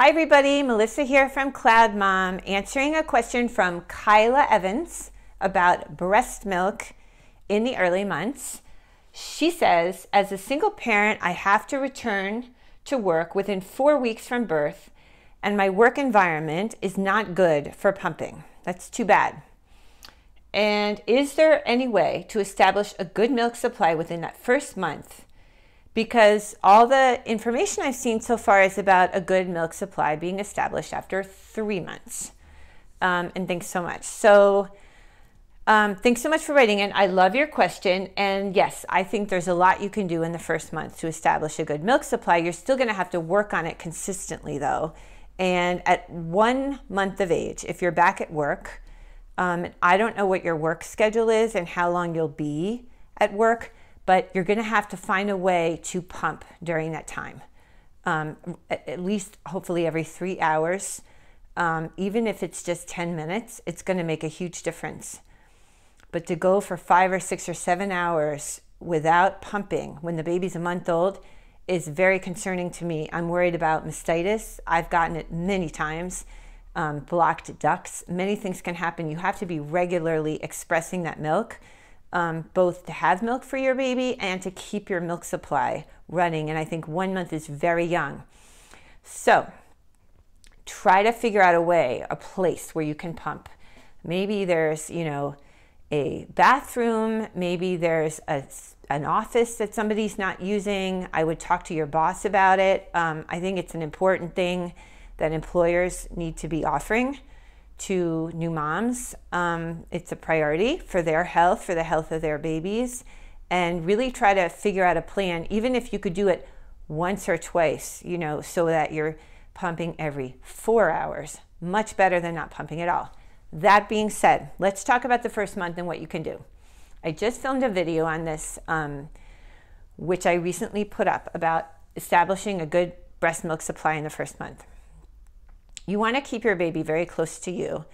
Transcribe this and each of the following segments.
Hi everybody, Melissa here from Cloud Mom, answering a question from Kyla Evans about breast milk in the early months. She says, as a single parent, I have to return to work within 4 weeks from birth, and my work environment is not good for pumping. That's too bad. And is there any way to establish a good milk supply within that first month? Because all the information I've seen so far is about a good milk supply being established after 3 months. And thanks so much. Thanks so much for writing in. I love your question. And yes, I think there's a lot you can do in the first month to establish a good milk supply. You're still going to have to work on it consistently though. And at 1 month of age, if you're back at work, I don't know what your work schedule is and how long you'll be at work, but you're going to have to find a way to pump during that time, at least hopefully every 3 hours. Even if it's just 10 minutes, it's going to make a huge difference. But to go for 5 or 6 or 7 hours without pumping when the baby's a month old is very concerning to me. I'm worried about mastitis. I've gotten it many times, blocked ducts. Many things can happen. You have to be regularly expressing that milk, both to have milk for your baby and to keep your milk supply running. And I think 1 month is very young. So try to figure out a place where you can pump. Maybe there's, a bathroom, maybe there's an office that somebody's not using. I would talk to your boss about it. I think it's an important thing that employers need to be offering to new moms. It's a priority for their health, for the health of their babies, and really try to figure out a plan, even if you could do it once or twice, so that you're pumping every 4 hours. Much better than not pumping at all. That being said, let's talk about the first month and what you can do. I just filmed a video on this, which I recently put up about establishing a good breast milk supply in the first month. You want to keep your baby very close to you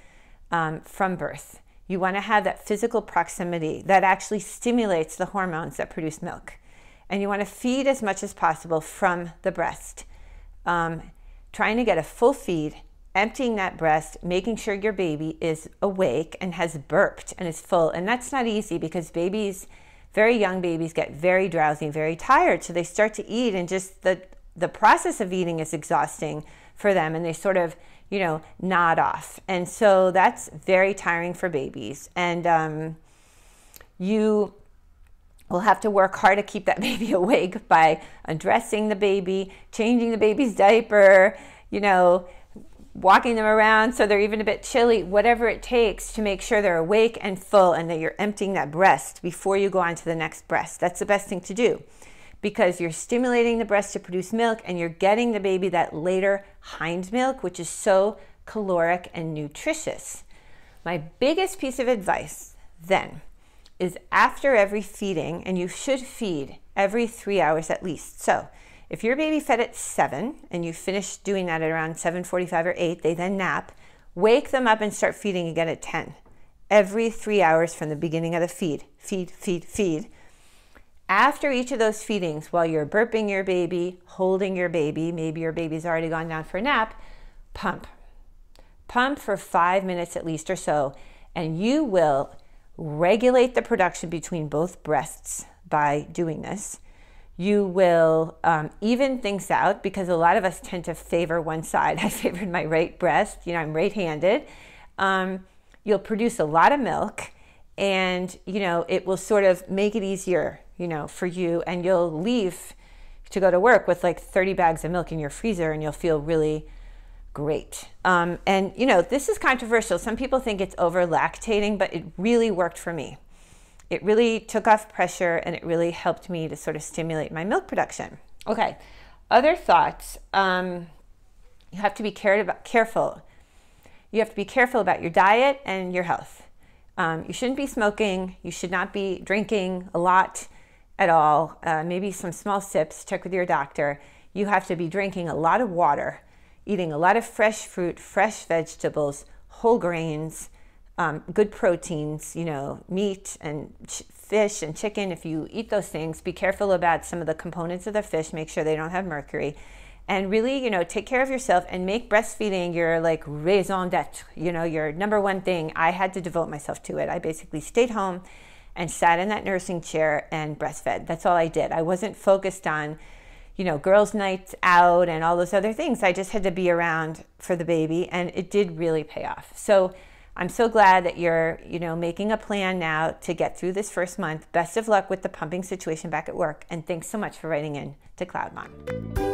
from birth. You want to have that physical proximity that actually stimulates the hormones that produce milk. And you want to feed as much as possible from the breast. Trying to get a full feed, emptying that breast, making sure your baby is awake and has burped and is full. And that's not easy because very young babies get very drowsy, very tired. So they start to eat, and just the process of eating is exhausting for them, and they sort of, nod off. And so that's very tiring for babies. And you will have to work hard to keep that baby awake by undressing the baby, changing the baby's diaper, walking them around so they're even a bit chilly, whatever it takes to make sure they're awake and full and that you're emptying that breast before you go on to the next breast. That's the best thing to do, because you're stimulating the breast to produce milk and you're getting the baby that later hind milk, which is so caloric and nutritious. My biggest piece of advice then is after every feeding, and you should feed every 3 hours at least. So if your baby fed at 7 and you finish doing that at around 7:45 or 8, they then nap, wake them up and start feeding again at 10. Every 3 hours from the beginning of the feed. Feed, feed, feed. After each of those feedings, while you're burping your baby, holding your baby, maybe your baby's already gone down for a nap, pump. Pump for 5 minutes at least or so, and you will regulate the production between both breasts by doing this. You will even things out, because a lot of us tend to favor one side. I favored my right breast. I'm right-handed. You'll produce a lot of milk, and it will sort of make it easier for you, and you'll leave to go to work with like 30 bags of milk in your freezer, and you'll feel really great. And this is controversial. Some people think it's over lactating, but it really worked for me. It really took off pressure, and it really helped me to sort of stimulate my milk production. Okay, other thoughts. You have to be careful. You have to be careful about your diet and your health. You shouldn't be smoking. You should not be drinking a lot at all. Maybe some small sips. Check with your doctor. You have to be drinking a lot of water, eating a lot of fresh fruit, fresh vegetables, whole grains, good proteins, meat and fish and chicken. If you eat those things, be careful about some of the components of the fish. Make sure they don't have mercury. and really, take care of yourself and make breastfeeding your like raison d'etre, your number one thing. I had to devote myself to it. I basically stayed home and sat in that nursing chair and breastfed. That's all I did. I wasn't focused on, girls' nights out and all those other things. I just had to be around for the baby, and it did really pay off. So I'm so glad that you're, making a plan now to get through this first month. Best of luck with the pumping situation back at work, and thanks so much for writing in to Cloud Mom.